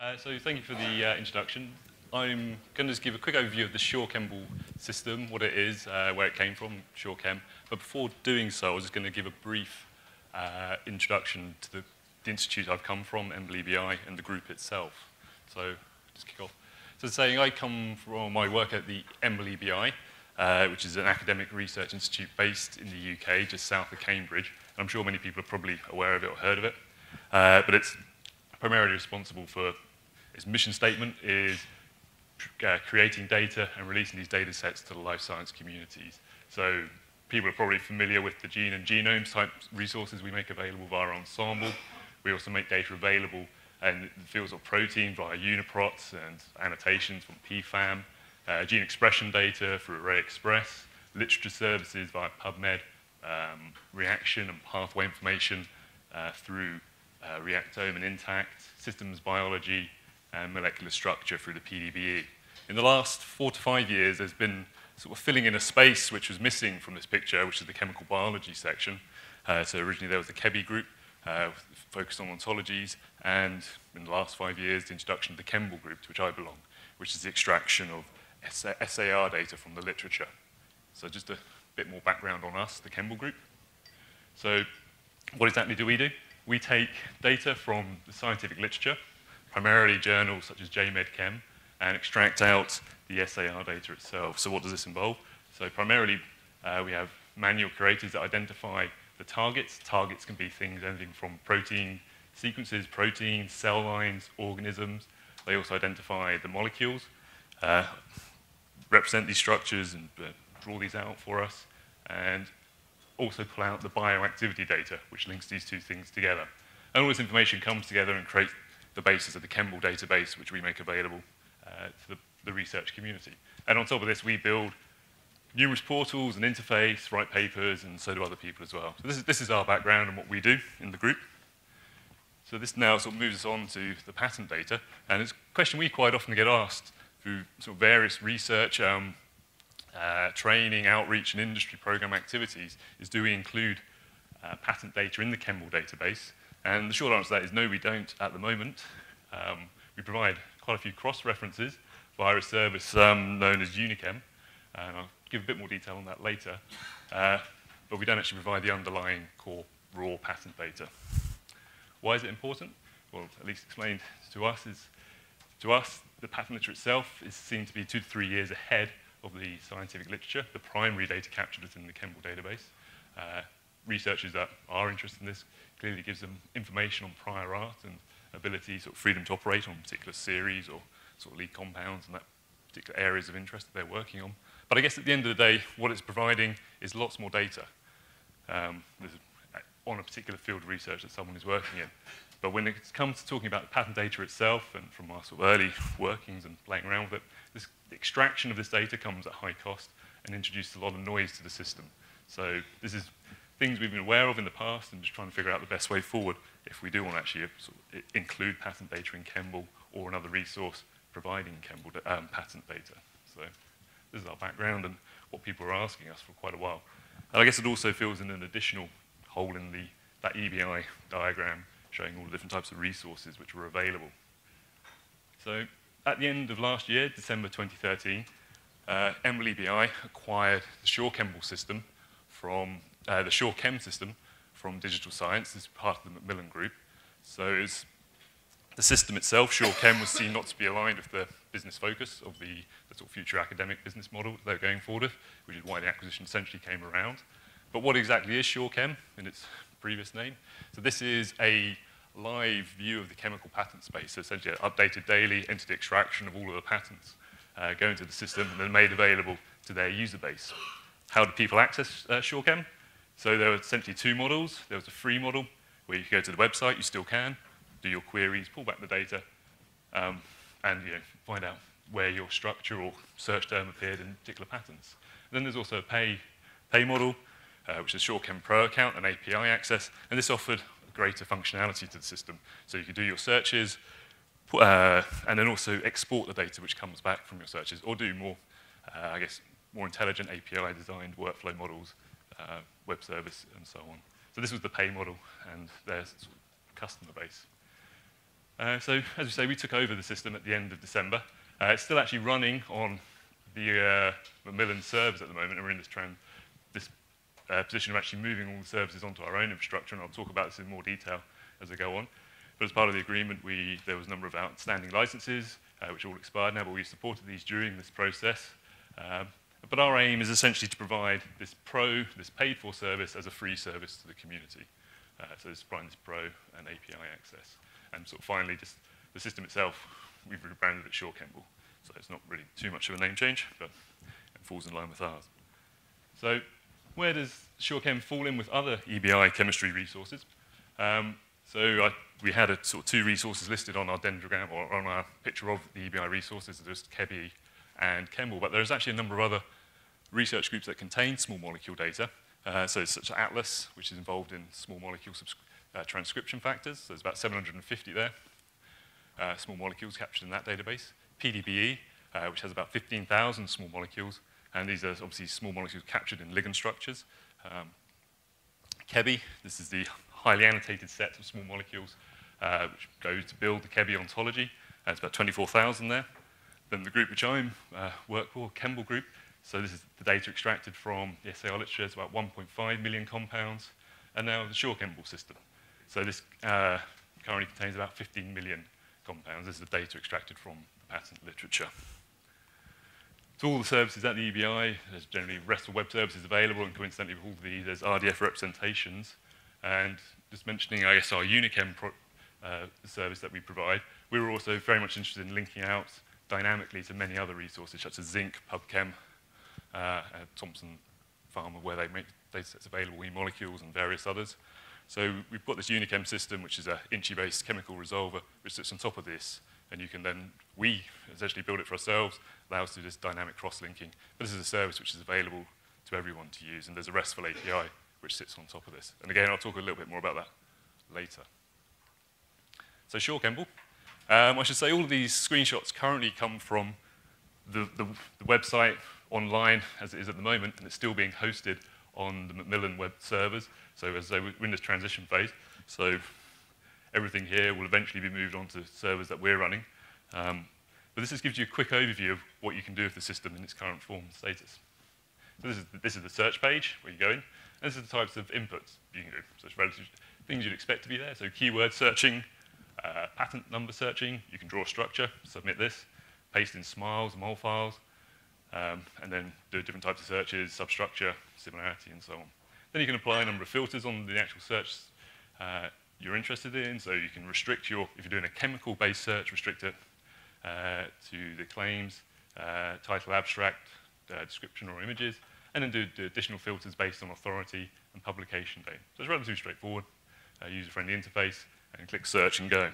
So thank you for the introduction. I'm going to just give a quick overview of the SureChEMBL system, what it is, where it came from, SureChem. But before doing so, I was just going to give a brief introduction to the institute I've come from, EMBL-EBI, and the group itself. So just kick off. So saying I come from, I work at the EMBL-EBI, which is an academic research institute based in the UK, just south of Cambridge. And I'm sure many people are probably aware of it or heard of it. But it's primarily responsible for, its mission statement is creating data and releasing these data sets to the life science communities. So people are probably familiar with the gene and genomes type resources we make available via Ensemble. We also make data available in the fields of protein via UniProts and annotations from PFAM, gene expression data through ArrayExpress, literature services via PubMed, reaction and pathway information through Reactome and Intact, systems biology, and molecular structure through the PDBE. In the last 4 to 5 years, there's been sort of filling in a space which was missing from this picture, which is the chemical biology section. So originally there was the KEBI group, focused on ontologies, and in the last 5 years, the introduction of the ChEMBL group, to which I belong, which is the extraction of SAR data from the literature. So just a bit more background on us, the ChEMBL group. So what exactly do? We take data from the scientific literature, primarily journals such as JMedChem, and extract out the SAR data itself. So what does this involve? So primarily, we have manual curators that identify the targets. Targets can be things anything from protein sequences, proteins, cell lines, organisms. They also identify the molecules, represent these structures and draw these out for us, and also pull out the bioactivity data, which links these two things together. And all this information comes together and creates the basis of the ChEMBL database, which we make available to the research community. And on top of this, we build numerous portals and interface, write papers, and so do other people as well. So this is our background and what we do in the group. So this now sort of moves us on to the patent data. And it's a question we quite often get asked through sort of various research, training, outreach, and industry program activities, is do we include patent data in the ChEMBL database? And the short answer to that is no, we don't at the moment. We provide quite a few cross-references via a service known as UniChem, and I'll give a bit more detail on that later. But we don't actually provide the underlying core raw patent data. Why is it important? Well, at least explained to us is, the patent literature itself is seen to be 2 to 3 years ahead of the scientific literature. The primary data captured within the ChEMBL database. Researchers that are interested in this clearly gives them information on prior art and ability, sort of freedom to operate on particular series or sort of lead compounds and that particular areas of interest that they're working on. But I guess at the end of the day, what it's providing is lots more data on a particular field of research that someone is working in. But when it comes to talking about the patent data itself, and from our sort of early workings and playing around with it, the extraction of this data comes at high cost and introduces a lot of noise to the system. So this is things we've been aware of in the past and just trying to figure out the best way forward if we do want to actually sort of include patent data in ChEMBL or another resource providing ChEMBL patent data. So this is our background and what people are asking us for quite a while. And I guess it also fills in an additional hole in that EBI diagram showing all the different types of resources which were available. So at the end of last year, December 2013, EMBL-EBI acquired the SureChEMBL system from the SureChem system from Digital Science. This is part of the Macmillan Group. So the system itself, SureChem, was seen not to be aligned with the business focus of the sort of future academic business model that they're going forward with, which is why the acquisition essentially came around. But what exactly is SureChem in its previous name? So this is a live view of the chemical patent space, so essentially updated daily, entity extraction of all of the patents go into the system and then made available to their user base. How do people access SureChem? So there were essentially 2 models. There was a free model where you could go to the website, you still can, do your queries, pull back the data, and find out where your structure or search term appeared in particular patents. And then there's also a pay model, which is SureChem Pro account and API access, and this offered greater functionality to the system. So you could do your searches, and then also export the data which comes back from your searches, or do more, more intelligent API-designed workflow models, web service, and so on. So this was the pay model and their sort of customer base. So, as we say, we took over the system at the end of December. It's still actually running on the Macmillan servers at the moment, and we're in this position of actually moving all the services onto our own infrastructure, and I'll talk about this in more detail as I go on. But as part of the agreement, there was a number of outstanding licenses, which all expired now, but we supported these during this process. But our aim is essentially to provide this paid-for service as a free service to the community. So this providing this Pro and API access. And sort of finally, just the system itself, we've rebranded it SureChEMBL. So it's not really too much of a name change, but it falls in line with ours. So where does SureChem fall in with other EBI chemistry resources? We had sort of 2 resources listed on our dendrogram, or on our picture of the EBI resources. There's ChEBI and Kemble, but there's actually a number of other research groups that contain small molecule data. So it's such as Atlas, which is involved in small molecule transcription factors. So there's about 750 there, small molecules captured in that database. PDBE, which has about 15,000 small molecules, and these are obviously small molecules captured in ligand structures. ChEBI, this is the highly annotated set of small molecules which go to build the ChEBI ontology. It's about 24,000 there. Then the group which I work for, Kemble group, so this is the data extracted from the SAR literature. It's about 1.5 million compounds, and now the SureChEMBL system. So this currently contains about 15 million compounds. This is the data extracted from the patent literature. So all the services at the EBI, there's generally RESTful web services available, and coincidentally with all of these, there's RDF representations. And just mentioning, I guess, our UniChem service that we provide, we were also very much interested in linking out dynamically to many other resources, such as Zinc, PubChem, Thompson Pharma, where they make datasets available, e-molecules, and various others. So we've got this UniChem system, which is an Inchi-based chemical resolver, which sits on top of this. And you can then, we essentially build it for ourselves, allow us to do this dynamic cross-linking. But this is a service which is available to everyone to use, and there's a RESTful API which sits on top of this. And again, I'll talk a little bit more about that later. So SureChEMBL. I should say all of these screenshots currently come from the website online as it is at the moment, and it's still being hosted on the Macmillan web servers. So as I say, we're in this transition phase. So everything here will eventually be moved onto servers that we're running. But this just gives you a quick overview of what you can do with the system in its current form and status. So this is the search page where you go in, and this is the types of inputs you can do. So it's relative things you'd expect to be there. So keyword searching, patent number searching, you can draw a structure, submit this, paste in smiles, mol files, and then do different types of searches, substructure, similarity, and so on. Then you can apply a number of filters on the actual search you're interested in. So you can restrict if you're doing a chemical-based search, restrict it to the claims, title, abstract, description, or images, and then do additional filters based on authority and publication date. So it's relatively straightforward, user-friendly interface, and click search and go.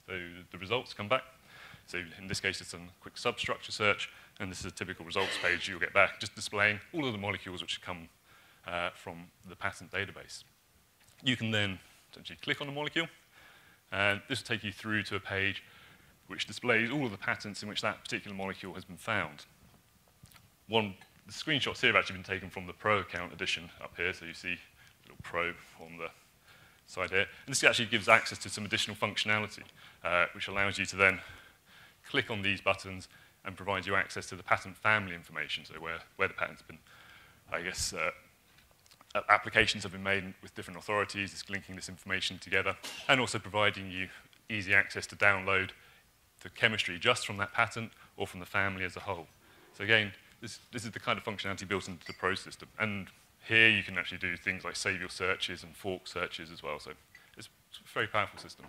So the results come back. So in this case, it's a quick substructure search, and this is a typical results page you'll get back, just displaying all of the molecules which come from the patent database. You can then essentially click on a molecule, and this will take you through to a page which displays all of the patents in which that particular molecule has been found. The screenshots here have actually been taken from the Pro account edition up here, so you see a little Pro on the side here. And this actually gives access to some additional functionality, which allows you to then click on these buttons and provides you access to the patent family information, so where the patent's been, I guess, applications have been made with different authorities, it's linking this information together, and also providing you easy access to download the chemistry just from that patent or from the family as a whole. So again, this is the kind of functionality built into the Pro system. And here you can actually do things like save your searches and fork searches as well. So it's a very powerful system.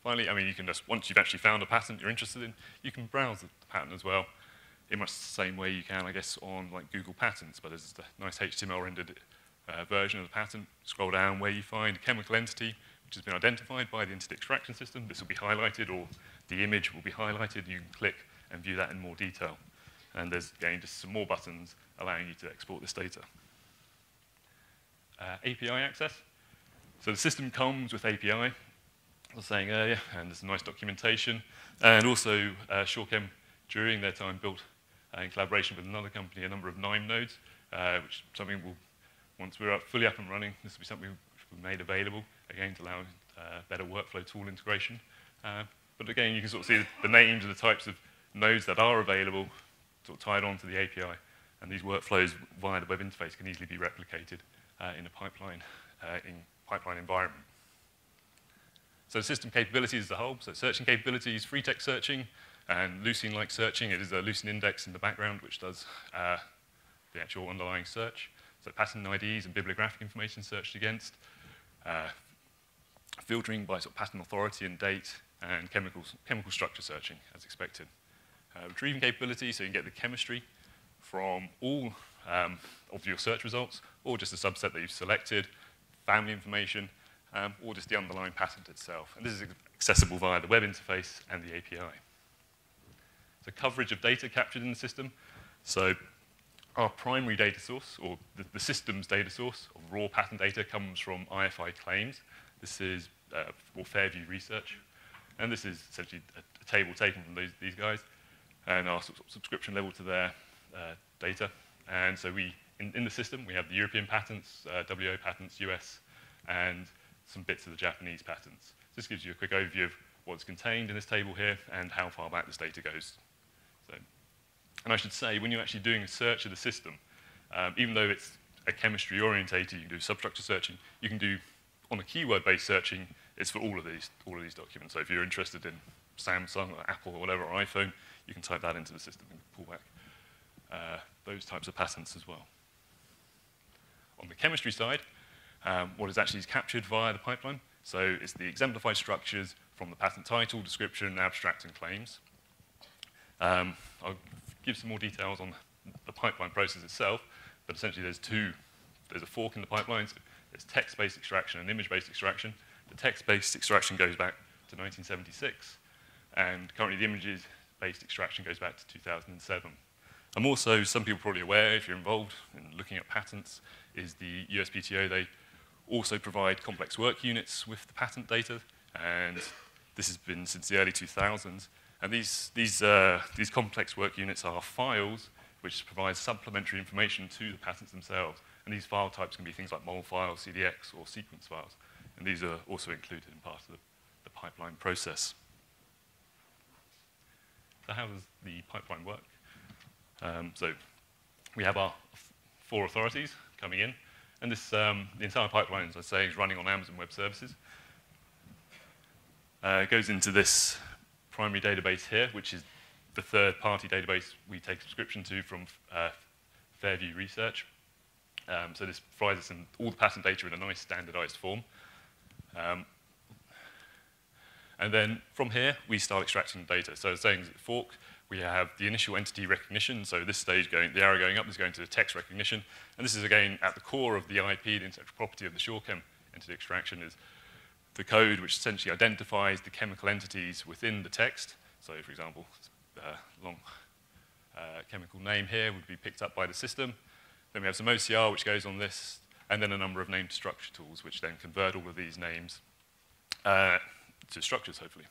Finally, I mean, you can just, once you've actually found a patent you're interested in, you can browse the patent as well in much the same way you can, I guess, on like Google Patents, but there's a nice HTML rendered version of the patent. Scroll down where you find a chemical entity which has been identified by the entity extraction system. This will be highlighted, or the image will be highlighted. You can click and view that in more detail. And there's, again, just some more buttons allowing you to export this data. API access. So the system comes with API, I was saying earlier, and there's some nice documentation. And also, SureChem, during their time, built, in collaboration with another company, a number of KNIME nodes, which is something once we're fully up and running, this will be something which will be made available, again, to allow better workflow tool integration. But again, you can sort of see the names and the types of nodes that are available sort of tied onto the API. And these workflows via the web interface can easily be replicated in a pipeline environment. So system capabilities as a whole, so searching capabilities, free text searching, and Lucene-like searching. It is a Lucene index in the background which does the actual underlying search. So patent IDs and bibliographic information searched against, filtering by sort of patent authority and date, and chemical structure searching as expected. Retrieving capability, so you can get the chemistry from all of your search results, or just a subset that you've selected, family information, or just the underlying patent itself. And this is accessible via the web interface and the API. So coverage of data captured in the system. So our primary data source, or the system's data source of raw patent data, comes from IFI claims. This is for Fairview research. And this is essentially a table taken from these guys, and our subscription level to their data. And so in the system, we have the European patents, WO patents, US, and some bits of the Japanese patents. This gives you a quick overview of what's contained in this table here and how far back this data goes. So, and I should say, when you're actually doing a search of the system, even though it's a chemistry orientated, you can do substructure searching, you can do on a keyword-based searching, it's for all of these documents. So if you're interested in Samsung or Apple or whatever, or iPhone, you can type that into the system and pull back those types of patents as well. On the chemistry side, what is actually captured via the pipeline. So it's the exemplified structures from the patent title, description, abstract, and claims. I'll give some more details on the pipeline process itself, but essentially there's a fork in the pipeline. So there's text-based extraction and image-based extraction. The text-based extraction goes back to 1976, and currently the images-based extraction goes back to 2007. I'm also, some people are probably aware, if you're involved in looking at patents, is the USPTO. They also provide complex work units with the patent data, and this has been since the early 2000s. And these complex work units are files which provide supplementary information to the patents themselves. And these file types can be things like mol files, CDX, or sequence files. And these are also included in part of the pipeline process. So how does the pipeline work? So we have our 4 authorities coming in. And this, the entire pipeline, as I say, is running on Amazon Web Services. It goes into this primary database here, which is the third-party database we take subscription to from Fairview Research. So this provides us all the patent data in a nice standardized form. And then from here, we start extracting the data. So saying at fork, we have the initial entity recognition. So this stage, the arrow going up is going to the text recognition. And this is, again, at the core of the IP, the intellectual property of the SureChem entity extraction is the code which essentially identifies the chemical entities within the text. So, for example, long chemical name here would be picked up by the system. Then we have some OCR, which goes on this, and then a number of named structure tools, which then convert all of these names to structures, hopefully.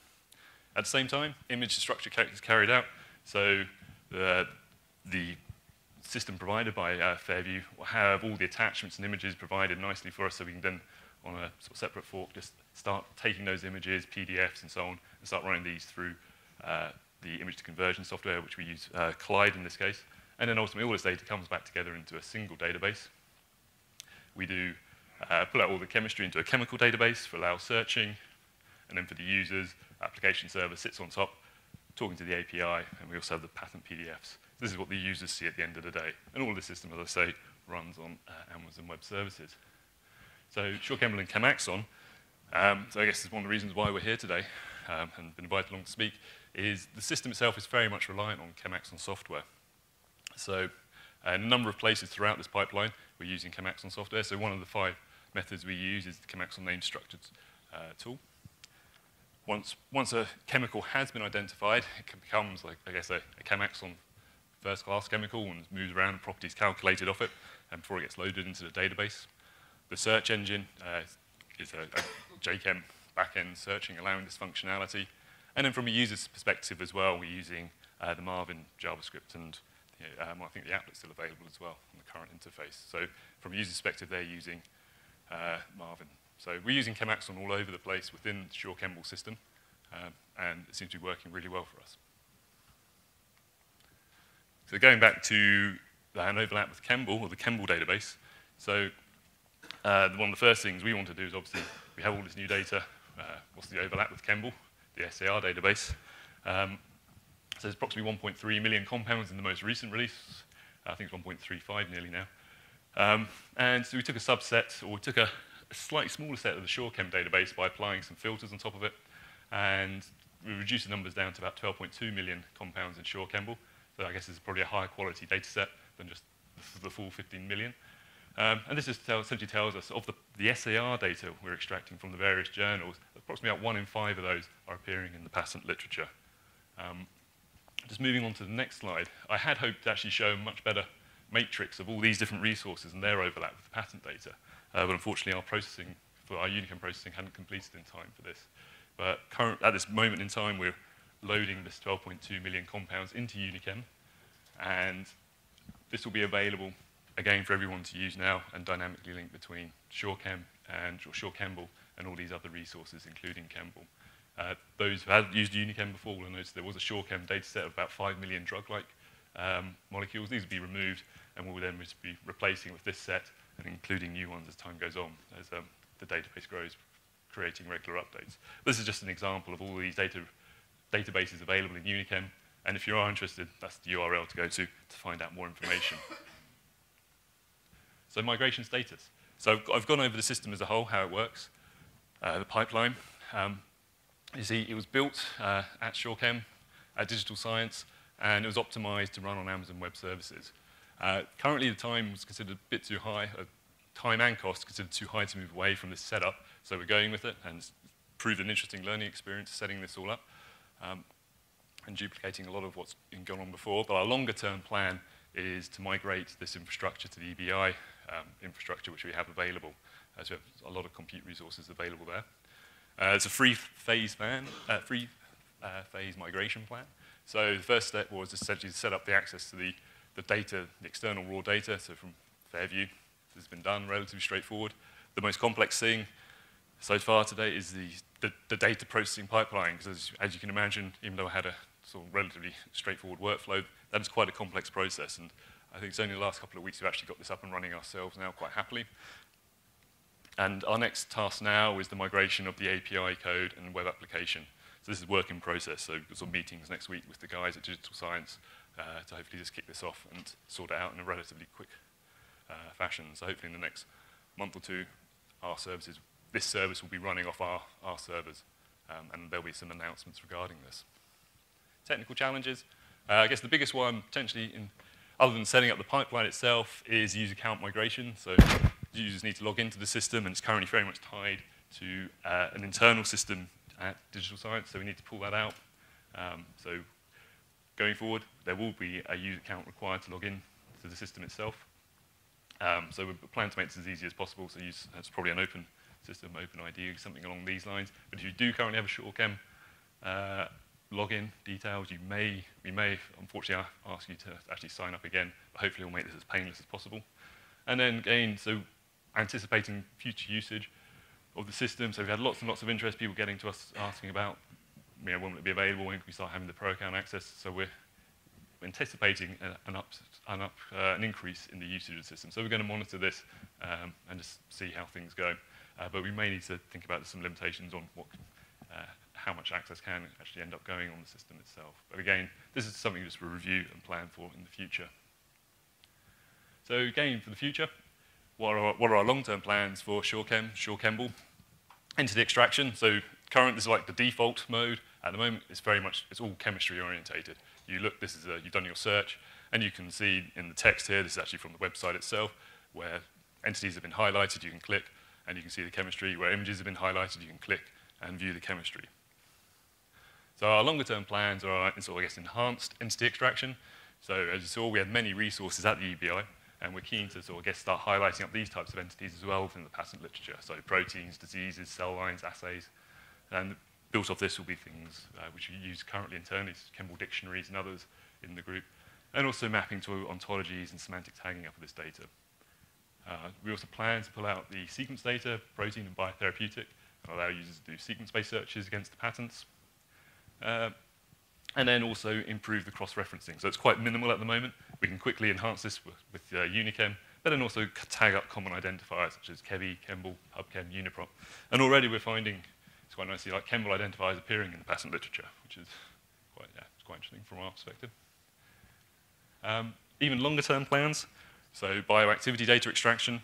At the same time, image structure is carried out. So the system provided by Fairview will have all the attachments and images provided nicely for us, so we can then, on a sort of separate fork, just start taking those images, PDFs, and so on, and start running these through the image to conversion software, which we use Collide in this case. And then ultimately all this data comes back together into a single database. We do pull out all the chemistry into a chemical database for allow searching, and then for the users, application server sits on top, talking to the API, and we also have the patent PDFs. This is what the users see at the end of the day. And all of this system, as I say, runs on Amazon Web Services. So SureChEMBL and ChemAxon, so I guess it's one of the reasons why we're here today and been invited along to speak, is the system itself is very much reliant on ChemAxon software. So a number of places throughout this pipeline, we're using ChemAxon software. So one of the 5 methods we use is the ChemAxon named structured tool. Once a chemical has been identified, it becomes, like, I guess, a ChemAxon first-class chemical and moves around and properties calculated off it before it gets loaded into the database. The search engine is a JChem back-end searching, allowing this functionality. And then from a user's perspective as well, we're using the Marvin JavaScript, and I think the applet's still available as well on the current interface. So from a user's perspective, they're using Marvin So we're using ChemAxon all over the place within the SureChEMBL system, and it seems to be working really well for us. So going back to an overlap with Kemble, or the Kemble database, so one of the first things we want to do is obviously we have all this new data. What's the overlap with Kemble, the SAR database? So there's approximately 1.3 million compounds in the most recent release. I think it's 1.35 nearly now. And so we took a subset, or we took a slightly smaller set of the SureChem database by applying some filters on top of it, and we reduced the numbers down to about 12.2 million compounds in SureChEMBL. So I guess it's probably a higher quality data set than just the full 15 million. And this essentially tells us of the SAR data we're extracting from the various journals, approximately about 1 in 5 of those are appearing in the patent literature. Just moving on to the next slide, I had hoped to actually show a much better matrix of all these different resources and their overlap with the patent data. But unfortunately, our processing, for our UniChem processing, hadn't completed in time for this. But at this moment in time, we're loading this 12.2 million compounds into UniChem, and this will be available again for everyone to use now and dynamically link between SureChem and SureChEMBL and all these other resources, including Kemble. Those who have used UniChem before will notice there was a SureChem dataset of about 5 million drug-like molecules. These will be removed, and we'll then just be replacing with this set and including new ones as time goes on, as the database grows, creating regular updates. This is just an example of all these databases available in UniChem, and if you are interested, that's the URL to go to find out more information. So migration status. So I've gone over the system as a whole, how it works, the pipeline. You see, it was built at SureChem, at Digital Science, and it was optimized to run on Amazon Web Services. Currently, the time was considered a bit too high, time and cost considered too high to move away from this setup, so we're going with it, and it's proved an interesting learning experience setting this all up and duplicating a lot of what's been going on before. But our longer-term plan is to migrate this infrastructure to the EBI infrastructure, which we have available, as we have a lot of compute resources available there. It's a three-phase migration plan. So the first step was essentially to set up the access to the data, the external raw data. So from Fairview, this has been done relatively straightforward. The most complex thing so far today is the data processing pipeline, because as you can imagine, even though I had a sort of relatively straightforward workflow, that is quite a complex process. And I think it's only the last couple of weeks we've actually got this up and running ourselves now quite happily. And our next task now is the migration of the API code and web application. So this is work in process, so we've got some meetings next week with the guys at Digital Science to hopefully just kick this off and sort it out in a relatively quick fashion. So hopefully in the next month or two, this service will be running off our servers, and there'll be some announcements regarding this. Technical challenges. I guess the biggest one, potentially, other than setting up the pipeline itself, is user account migration. So users need to log into the system, and it's currently very much tied to an internal system at Digital Science, so we need to pull that out. So going forward, there will be a user account required to log in to the system itself. So we plan to make this as easy as possible, so it's probably an open system, open ID, something along these lines. But if you do currently have a SureChem login details, we may unfortunately ask you to actually sign up again, but hopefully we'll make this as painless as possible. And then again, so anticipating future usage of the system. So we've had lots and lots of interest, people getting to us asking about, when will it be available, when can we start having the pro account access. So we're anticipating an increase in the usage of the system. So we're going to monitor this and just see how things go. But we may need to think about some limitations on how much access can actually end up going on the system itself. But again, this is something just to review and plan for in the future. So again, for the future, what are our long-term plans for SureChem, SureChEMBL? Entity extraction. So current, this is like the default mode. At the moment, it's all chemistry orientated. You look, you've done your search, and you can see in the text here, this is actually from the website itself, where entities have been highlighted, you can click, and you can see the chemistry. Where images have been highlighted, you can click and view the chemistry. So our longer-term plans are enhanced entity extraction. So as you saw, we had many resources at the EBI, and we're keen to start highlighting up these types of entities as well within the patent literature. So proteins, diseases, cell lines, assays. And built off this will be things which we use currently internally, Kemble dictionaries and others in the group, and also mapping to ontologies and semantic tagging up of this data. We also plan to pull out the sequence data, protein and biotherapeutic, and allow users to do sequence-based searches against the patents. And then also improve the cross-referencing. So it's quite minimal at the moment. We can quickly enhance this with UniChem, but then also tag up common identifiers such as ChEBI, Kemble, PubChem, UniProp. And already we're finding, it's quite nice to see like Kemble identifiers appearing in the patent literature, which is it's quite interesting from our perspective. Even longer term plans, so bioactivity data extraction.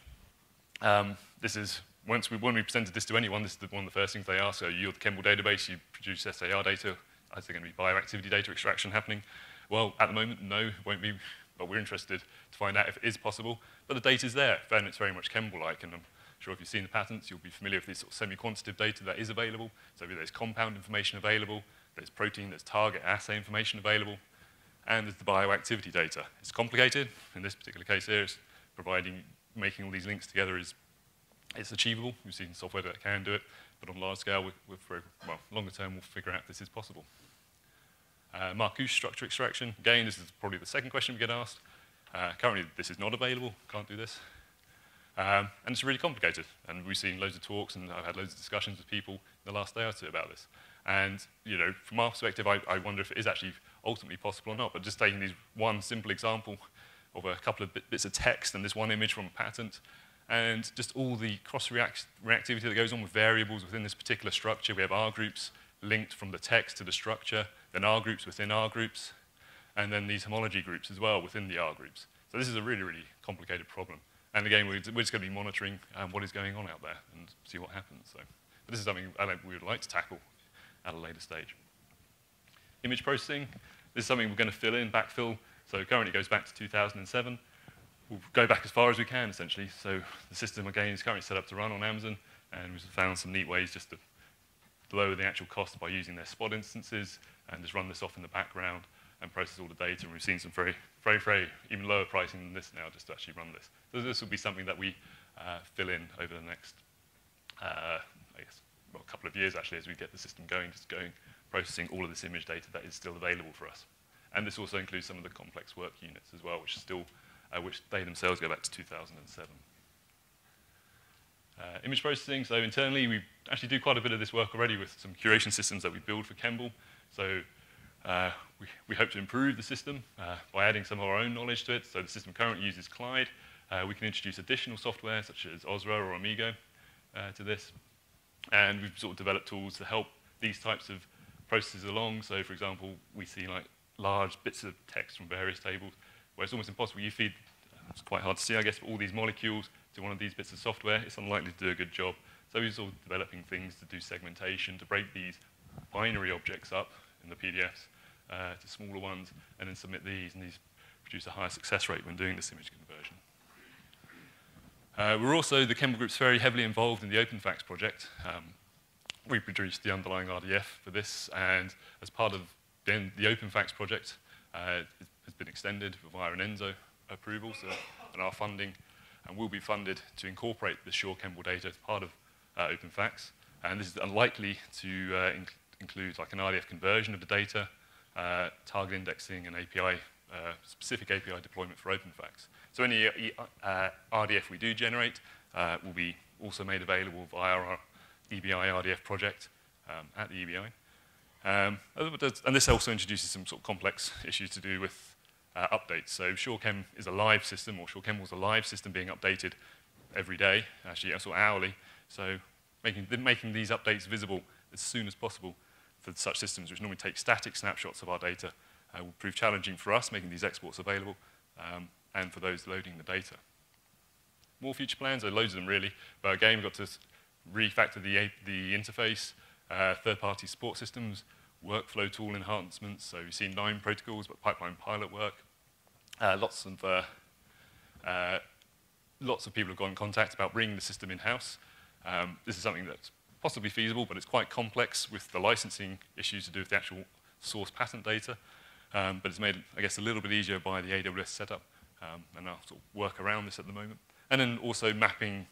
This is, when we presented this to anyone, this is one of the first things they ask. So you're the Kemble database, you produce SAR data, is there going to be bioactivity data extraction happening? Well, at the moment, no, it won't be, but we're interested to find out if it is possible. But the data's there, and it's very much Kemble-like, and I'm sure if you've seen the patents, you'll be familiar with this sort of semi-quantitative data that is available. So there's compound information available, there's protein, there's target assay information available, and there's the bioactivity data. It's complicated. In this particular case here, it's making all these links together it's achievable. We've seen software that can do it, but on large scale, longer term, we'll figure out if this is possible. Marcuse structure extraction. Again, this is probably the second question we get asked. Currently, this is not available. Can't do this. And it's really complicated. And we've seen loads of talks, and I've had loads of discussions with people in the last day or two about this. And from our perspective, I wonder if it is actually ultimately possible or not. But just taking one simple example of a couple of bits of text and this one image from a patent, and just all the cross-reactivity that goes on with variables within this particular structure. We have R groups linked from the text to the structure, then R groups within R groups, and then these homology groups as well within the R groups. So this is a really, really complicated problem. And again, we're just going to be monitoring what is going on out there and see what happens. So, but this is something we would like to tackle at a later stage. Image processing, this is something we're going to fill in, backfill. So currently it goes back to 2007. We'll go back as far as we can, essentially. So the system, again, is currently set up to run on Amazon, and we've found some neat ways just to lower the actual cost by using their spot instances and just run this off in the background and process all the data. And we've seen some very, very, even lower pricing than this now just to actually run this. So this will be something that we fill in over the next, I guess, a couple of years, actually, as we get the system going, processing all of this image data that is still available for us. And this also includes some of the complex work units as well, which they themselves go back to 2007. Image processing, so internally we actually do quite a bit of this work already with some curation systems that we build for Kemble. So we hope to improve the system by adding some of our own knowledge to it. So the system currently uses Clyde. We can introduce additional software such as Osra or Amigo to this. And we've sort of developed tools to help these types of processes along. So for example, we see like large bits of text from various tables where it's almost impossible. You feed, it's quite hard to see, I guess, all these molecules to one of these bits of software. It's unlikely to do a good job. So we're sort of developing things to do segmentation, to break these binary objects up in the PDFs to smaller ones, and then submit these, and these produce a higher success rate when doing this image conversion. We're also, the Kemble Group's very heavily involved in the OpenFacts project. We produced the underlying RDF for this, and as part of the OpenFacts project, it has been extended via an ENSO approval, so, and our funding, and will be funded to incorporate the SureChEMBL data as part of OpenFacts. And this is unlikely to include like an RDF conversion of the data, target indexing, and API, specific API deployment for OpenFacts. So any RDF we do generate will be also made available via our EBI RDF project at the EBI. And this also introduces some sort of complex issues to do with updates. So SureChem is a live system, or SureChEMBL is a live system being updated every day, actually also hourly. So making these updates visible as soon as possible for such systems, which normally take static snapshots of our data, will prove challenging for us, making these exports available, and for those loading the data. More future plans, there are loads of them really, but again, we've got to refactor the interface, third-party support systems, workflow tool enhancements. So we've seen 9 protocols, but pipeline pilot work. Lots of people have got in contact about bringing the system in-house. This is something that's possibly feasible, but it's quite complex with the licensing issues to do with the actual source patent data. But it's made, I guess, a little bit easier by the AWS setup, and I'll sort of work around this at the moment. And then also mapping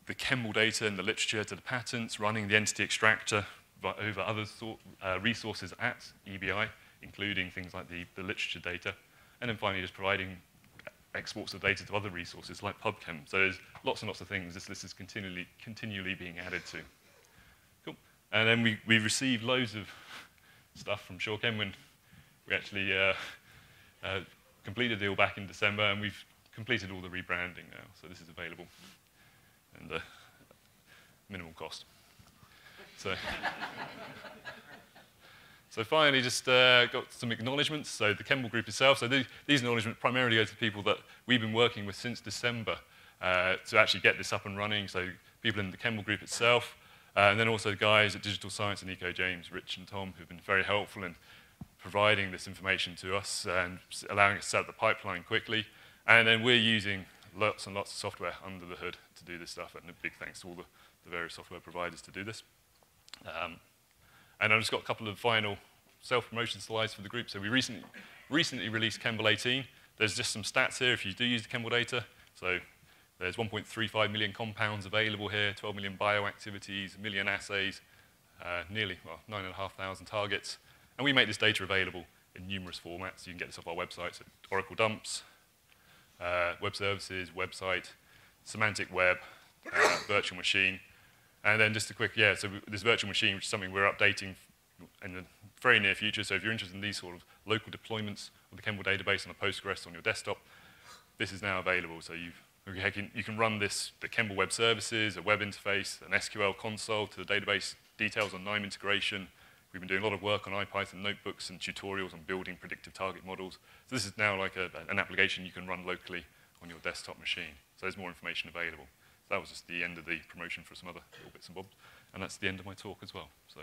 the Kemble data and the literature to the patents, running the entity extractor over other resources at EBI, including things like the literature data, and then finally just providing exports of data to other resources like PubChem. So there's lots and lots of things this list is continually being added to. Cool. And then we received loads of stuff from SureChem when we actually completed the deal back in December, and we've completed all the rebranding now. So this is available, and minimal cost. So finally, just got some acknowledgements. So the Kemble group itself. So these acknowledgements primarily go to people that we've been working with since December to actually get this up and running. So people in the Kemble group itself, and then also guys at Digital Science and Eco, James, Rich, and Tom, who've been very helpful in providing this information to us and allowing us to set up the pipeline quickly. And then we're using lots and lots of software under the hood to do this stuff, and a big thanks to all the various software providers to do this. And I've just got a couple of final self-promotion slides for the group. So we recently released ChEMBL 18. There's just some stats here if you do use the Kemble data. So there's 1.35 million compounds available here, 12 million bioactivities, 1 million assays, nearly 9,500 targets. And we make this data available in numerous formats. You can get this off our website, so Oracle Dumps, Web Services, website, Semantic Web, virtual machine. And then just a quick, so this virtual machine, which is something we're updating in the very near future. So if you're interested in these sort of local deployments of the Kemble database on a Postgres on your desktop, this is now available. So you can run this, the Kemble Web Services, a web interface, an SQL console to the database, details on KNIME integration. We've been doing a lot of work on IPython notebooks and tutorials on building predictive target models. So this is now like an application you can run locally on your desktop machine. So there's more information available. That was just the end of the promotion for some other little bits and bobs. And that's the end of my talk as well. So